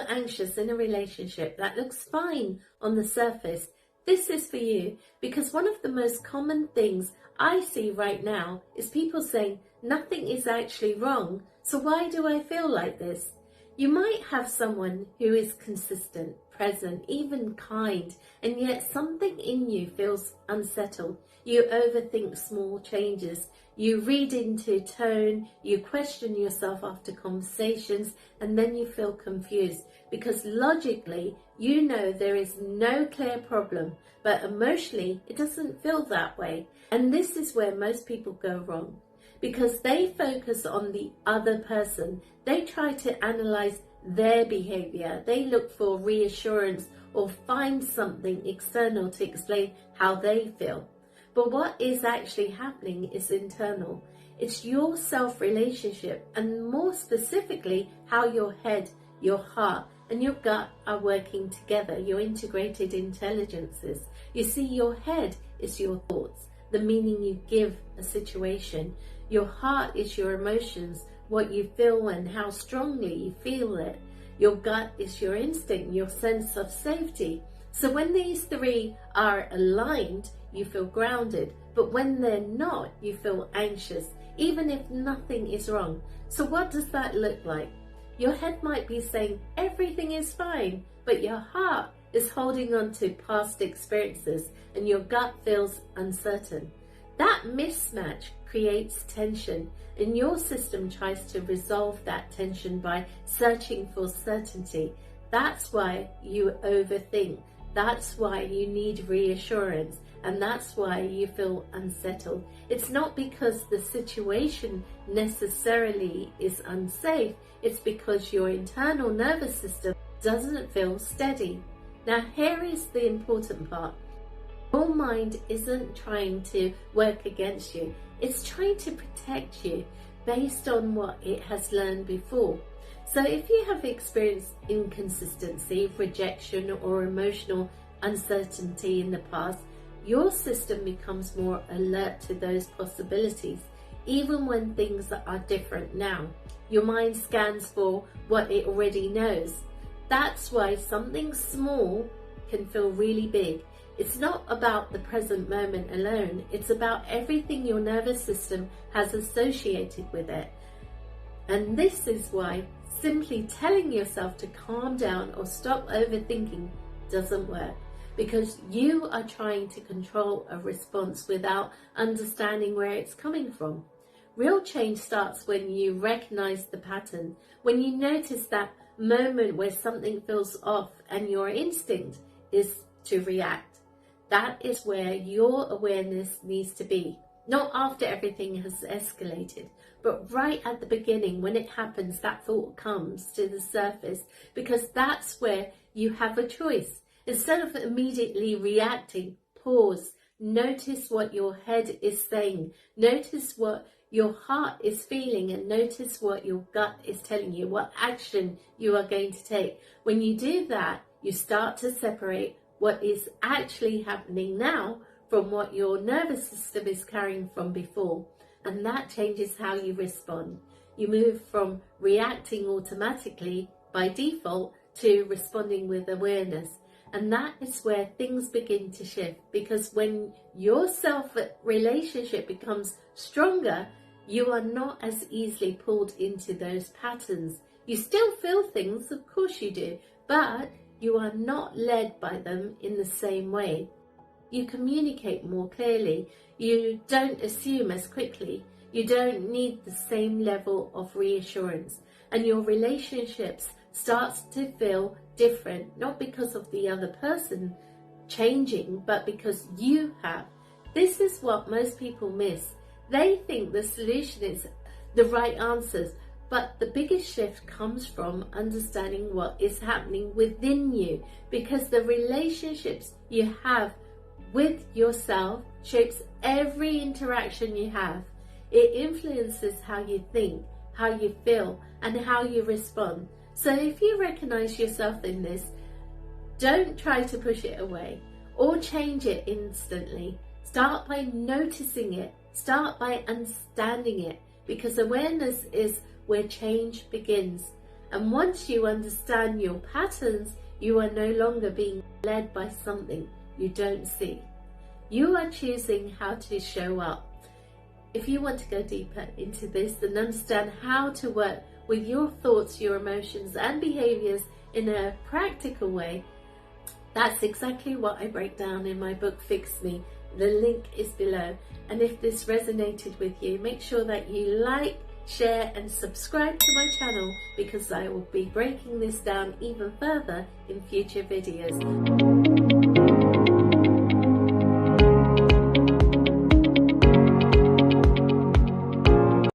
anxious in a relationship that looks fine on the surface, this is for you, because one of the most common things I see right now is people saying nothing is actually wrong, so why do I feel like this? You might have someone who is consistent, present, even kind, and yet something in you feels unsettled. You overthink small changes, you read into tone, you question yourself after conversations, and then you feel confused because logically you know there is no clear problem, but emotionally it doesn't feel that way. And this is where most people go wrong, because they focus on the other person. They try to analyze their behavior. They look for reassurance or find something external to explain how they feel. But what is actually happening is internal. It's your self-relationship, and more specifically, how your head, your heart, and your gut are working together, your integrated intelligences. You see, your head is your thoughts, the meaning you give a situation. Your heart is your emotions, what you feel and how strongly you feel it. Your gut is your instinct, your sense of safety. So when these three are aligned, you feel grounded. But when they're not, you feel anxious, even if nothing is wrong. So what does that look like? Your head might be saying everything is fine, but your heart is holding on to past experiences and your gut feels uncertain. That mismatch creates tension, and your system tries to resolve that tension by searching for certainty. That's why you overthink. That's why you need reassurance, and that's why you feel unsettled. It's not because the situation necessarily is unsafe, it's because your internal nervous system doesn't feel steady. Now here is the important part. Your mind isn't trying to work against you. It's trying to protect you based on what it has learned before. So if you have experienced inconsistency, rejection, or emotional uncertainty in the past, your system becomes more alert to those possibilities, even when things are different now. Your mind scans for what it already knows. That's why something small can feel really big. It's not about the present moment alone, it's about everything your nervous system has associated with it. And this is why simply telling yourself to calm down or stop overthinking doesn't work, because you are trying to control a response without understanding where it's coming from. Real change starts when you recognize the pattern, when you notice that moment where something feels off and your instinct is to react. That is where your awareness needs to be. Not after everything has escalated, but right at the beginning when it happens, that thought comes to the surface, because that's where you have a choice. Instead of immediately reacting, pause, notice what your head is saying, notice what your heart is feeling, and notice what your gut is telling you, what action you are going to take. When you do that, you start to separate what is actually happening now from what your nervous system is carrying from before, and that changes how you respond. You move from reacting automatically by default to responding with awareness, and that is where things begin to shift, because when your self-relationship becomes stronger, you are not as easily pulled into those patterns. You still feel things, of course you do, but you are not led by them in the same way. You communicate more clearly. You don't assume as quickly. You don't need the same level of reassurance. And your relationships starts to feel different, not because of the other person changing, but because you have. This is what most people miss. They think the solution is the right answers, but the biggest shift comes from understanding what is happening within you, because the relationships you have with yourself shapes every interaction you have. It influences how you think, how you feel, and how you respond. So if you recognize yourself in this, don't try to push it away or change it instantly. Start by noticing it. Start by understanding it, because awareness is where change begins. And once you understand your patterns, you are no longer being led by something you don't see. You are choosing how to show up. If you want to go deeper into this and understand how to work with your thoughts, your emotions and behaviors in a practical way, that's exactly what I break down in my book, Fix Me. The link is below. And if this resonated with you, make sure that you like, share and subscribe to my channel, because I will be breaking this down even further in future videos.